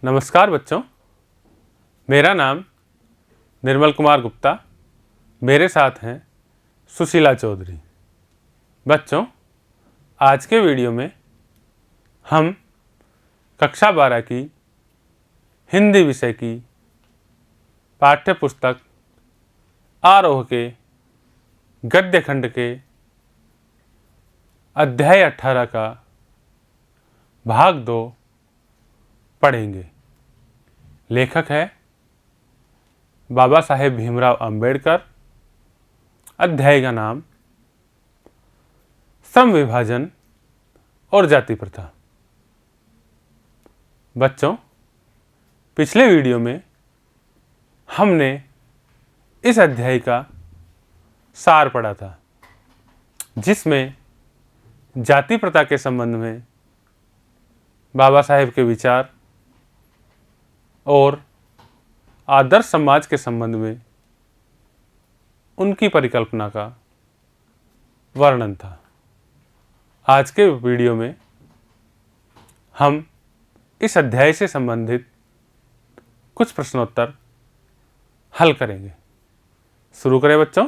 नमस्कार बच्चों, मेरा नाम निर्मल कुमार गुप्ता, मेरे साथ हैं सुशीला चौधरी। बच्चों, आज के वीडियो में हम कक्षा 12 की हिंदी विषय की पाठ्य पुस्तक आरोह के गद्य खंड के अध्याय 18 का भाग 2 पढ़ेंगे। लेखक है बाबा साहेब भीमराव अंबेडकर। अध्याय का नाम श्रम विभाजन और जाति प्रथा। बच्चों, पिछले वीडियो में हमने इस अध्याय का सार पढ़ा था, जिसमें जाति प्रथा के संबंध में बाबा साहेब के विचार और आदर्श समाज के संबंध में उनकी परिकल्पना का वर्णन था। आज के वीडियो में हम इस अध्याय से संबंधित कुछ प्रश्नोत्तर हल करेंगे। शुरू करें बच्चों।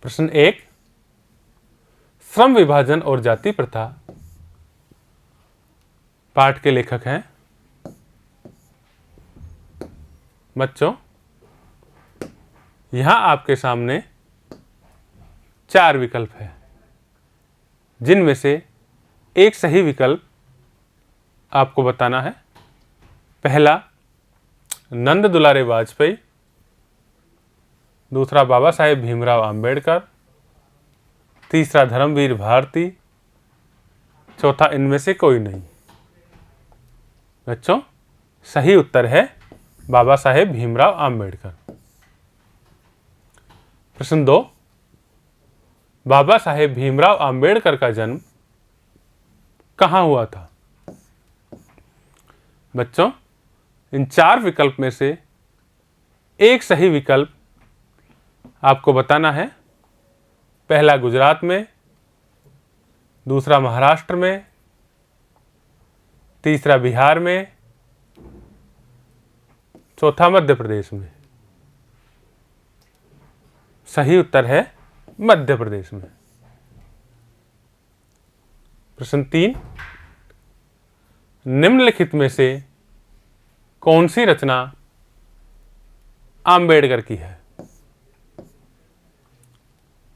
प्रश्न 1, श्रम विभाजन और जाति प्रथा। पाठ के लेखक हैं बच्चों, यहां आपके सामने 4 विकल्प है, जिनमें से एक सही विकल्प आपको बताना है। पहला नंद दुलारे वाजपेयी, दूसरा बाबा साहेब भीमराव अंबेडकर, तीसरा धर्मवीर भारती, चौथा इनमें से कोई नहीं। बच्चों, सही उत्तर है बाबा साहेब भीमराव अंबेडकर। प्रश्न 2, बाबा साहेब भीमराव अंबेडकर का जन्म कहाँ हुआ था? बच्चों, इन 4 विकल्प में से एक सही विकल्प आपको बताना है। पहला गुजरात में, दूसरा महाराष्ट्र में, तीसरा बिहार में, चौथा मध्य प्रदेश में। सही उत्तर है मध्य प्रदेश में। प्रश्न 3, निम्नलिखित में से कौन सी रचना आम्बेडकर की है?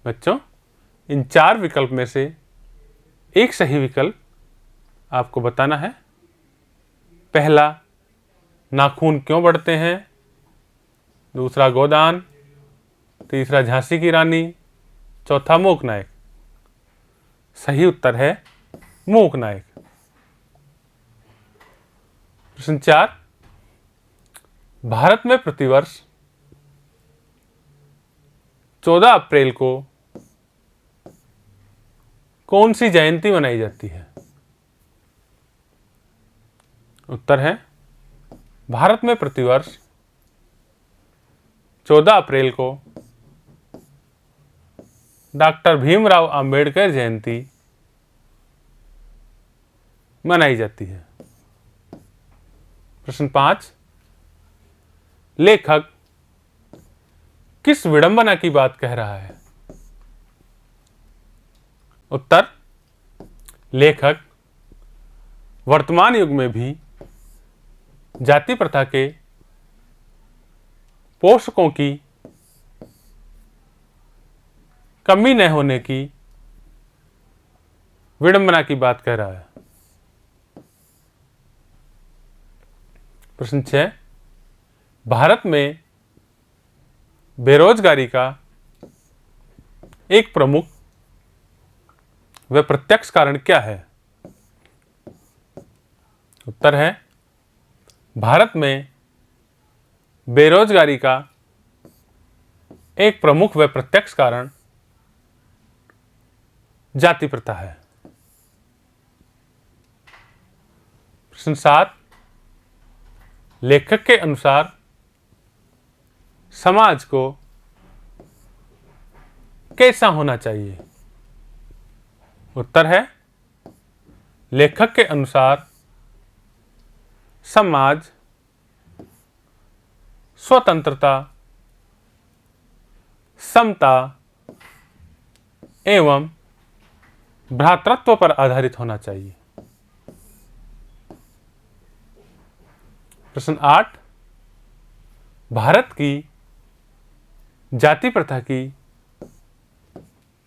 बच्चों, इन 4 विकल्प में से एक सही विकल्प आपको बताना है। पहला नाखून क्यों बढ़ते हैं, दूसरा गोदान, तीसरा झांसी की रानी, चौथा मूक नायक। सही उत्तर है मूक नायक। प्रश्न 4, भारत में प्रतिवर्ष 14 अप्रैल को कौन सी जयंती मनाई जाती है? उत्तर है भारत में प्रतिवर्ष 14 अप्रैल को डॉक्टर भीमराव अंबेडकर जयंती मनाई जाती है। प्रश्न 5, लेखक किस विडंबना की बात कह रहा है? उत्तर, लेखक वर्तमान युग में भी जाति प्रथा के पोषकों की कमी न होने की विडंबना की बात कह रहा है। प्रश्न 6, भारत में बेरोजगारी का एक प्रमुख व प्रत्यक्ष कारण क्या है? उत्तर है भारत में बेरोजगारी का एक प्रमुख व प्रत्यक्ष कारण जाति प्रथा है। प्रश्न 7, लेखक के अनुसार समाज को कैसा होना चाहिए? उत्तर है लेखक के अनुसार समाज, स्वतंत्रता, समता एवं भ्रातृत्व पर आधारित होना चाहिए। प्रश्न 8, भारत की जाति प्रथा की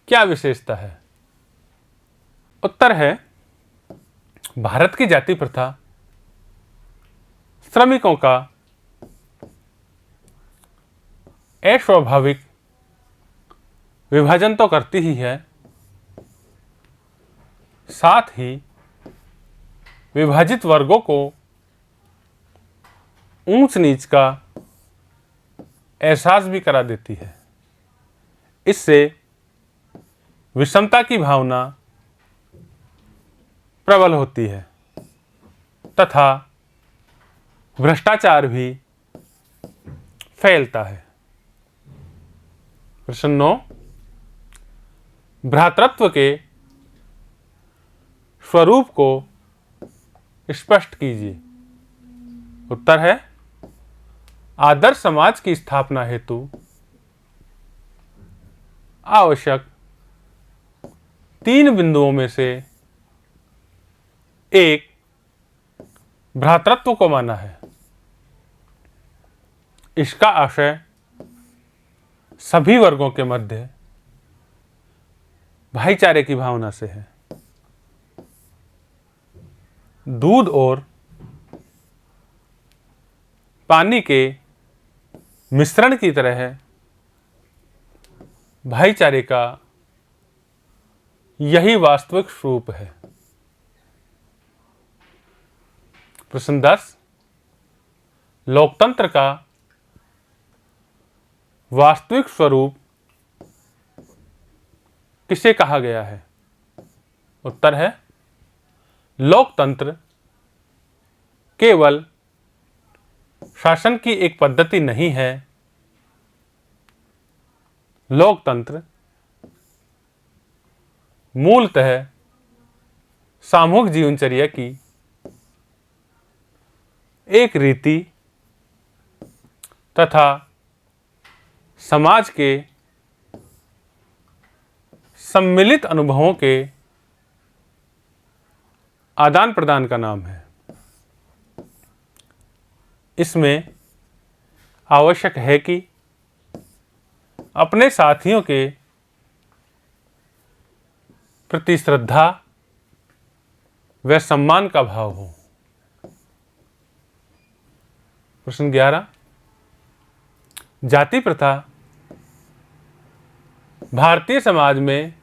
क्या विशेषता है? उत्तर है, भारत की जाति प्रथा श्रमिकों का अस्वाभाविक विभाजन तो करती ही है, साथ ही विभाजित वर्गों को ऊंच नीच का एहसास भी करा देती है। इससे विषमता की भावना प्रबल होती है तथा भ्रष्टाचार भी फैलता है। प्रश्न 9, भ्रातृत्व के स्वरूप को स्पष्ट कीजिए। उत्तर है, आदर्श समाज की स्थापना हेतु आवश्यक 3 बिंदुओं में से एक भ्रातृत्व को माना है। इसका आशय सभी वर्गों के मध्य भाईचारे की भावना से है। दूध और पानी के मिश्रण की तरह भाईचारे का यही वास्तविक स्वरूप है। प्रश्न 10, लोकतंत्र का वास्तविक स्वरूप किसे कहा गया है? उत्तर है, लोकतंत्र केवल शासन की एक पद्धति नहीं है। लोकतंत्र मूलतः सामूहिक जीवनचर्या की एक रीति तथा समाज के सम्मिलित अनुभवों के आदान प्रदान का नाम है। इसमें आवश्यक है कि अपने साथियों के प्रति श्रद्धा व सम्मान का भाव हो। प्रश्न 11, जाति प्रथा भारतीय समाज में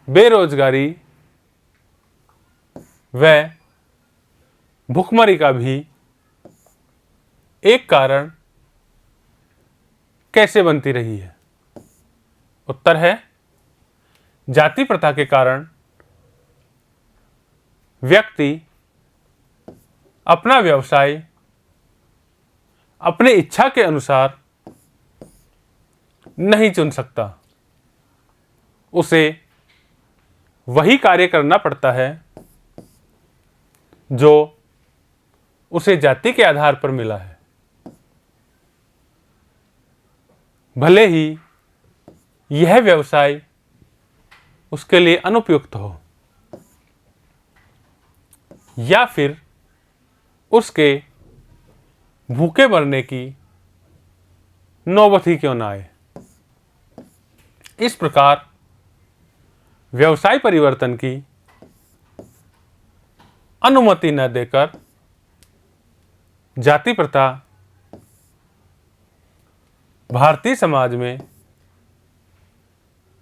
बेरोजगारी व भुखमरी का भी एक कारण कैसे बनती रही है? उत्तर है, जाति प्रथा के कारण व्यक्ति अपना व्यवसाय अपने इच्छा के अनुसार नहीं चुन सकता। उसे वही कार्य करना पड़ता है जो उसे जाति के आधार पर मिला है, भले ही यह व्यवसाय उसके लिए अनुपयुक्त हो या फिर उसके भूखे मरने की नौबत ही क्यों ना आए। इस प्रकार व्यवसाय परिवर्तन की अनुमति न देकर जाति प्रथा भारतीय समाज में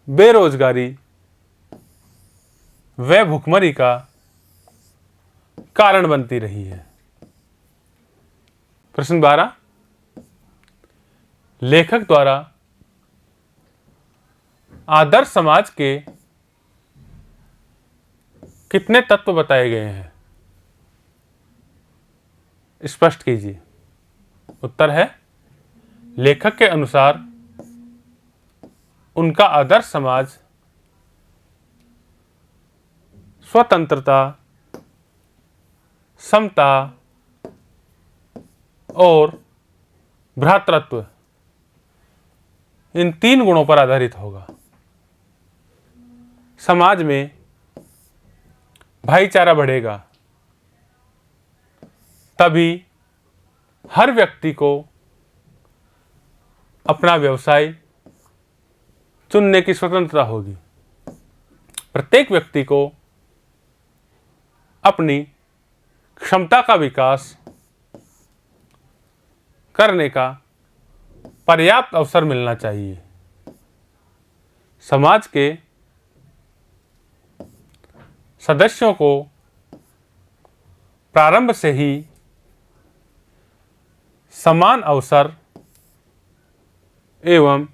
बेरोजगारी व भुखमरी का कारण बनती रही है। प्रश्न 12, लेखक द्वारा आदर्श समाज के कितने तत्व बताए गए हैं? स्पष्ट कीजिए। उत्तर है, लेखक के अनुसार उनका आदर्श समाज स्वतंत्रता, समता, और भ्रातृत्व, इन 3 गुणों पर आधारित होगा। समाज में भाईचारा बढ़ेगा, तभी हर व्यक्ति को अपना व्यवसाय चुनने की स्वतंत्रता होगी। प्रत्येक व्यक्ति को अपनी क्षमता का विकास करने का पर्याप्त अवसर मिलना चाहिए। समाज के सदस्यों को प्रारंभ से ही समान अवसर एवं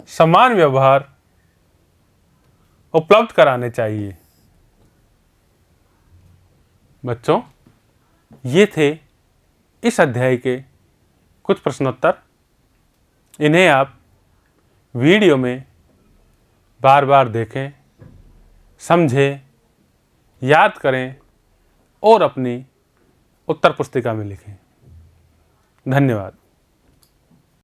समान व्यवहार उपलब्ध कराने चाहिए। बच्चों, ये थे इस अध्याय के कुछ प्रश्नोत्तर। इन्हें आप वीडियो में बार बार देखें, समझें, याद करें और अपनी उत्तर पुस्तिका में लिखें। धन्यवाद।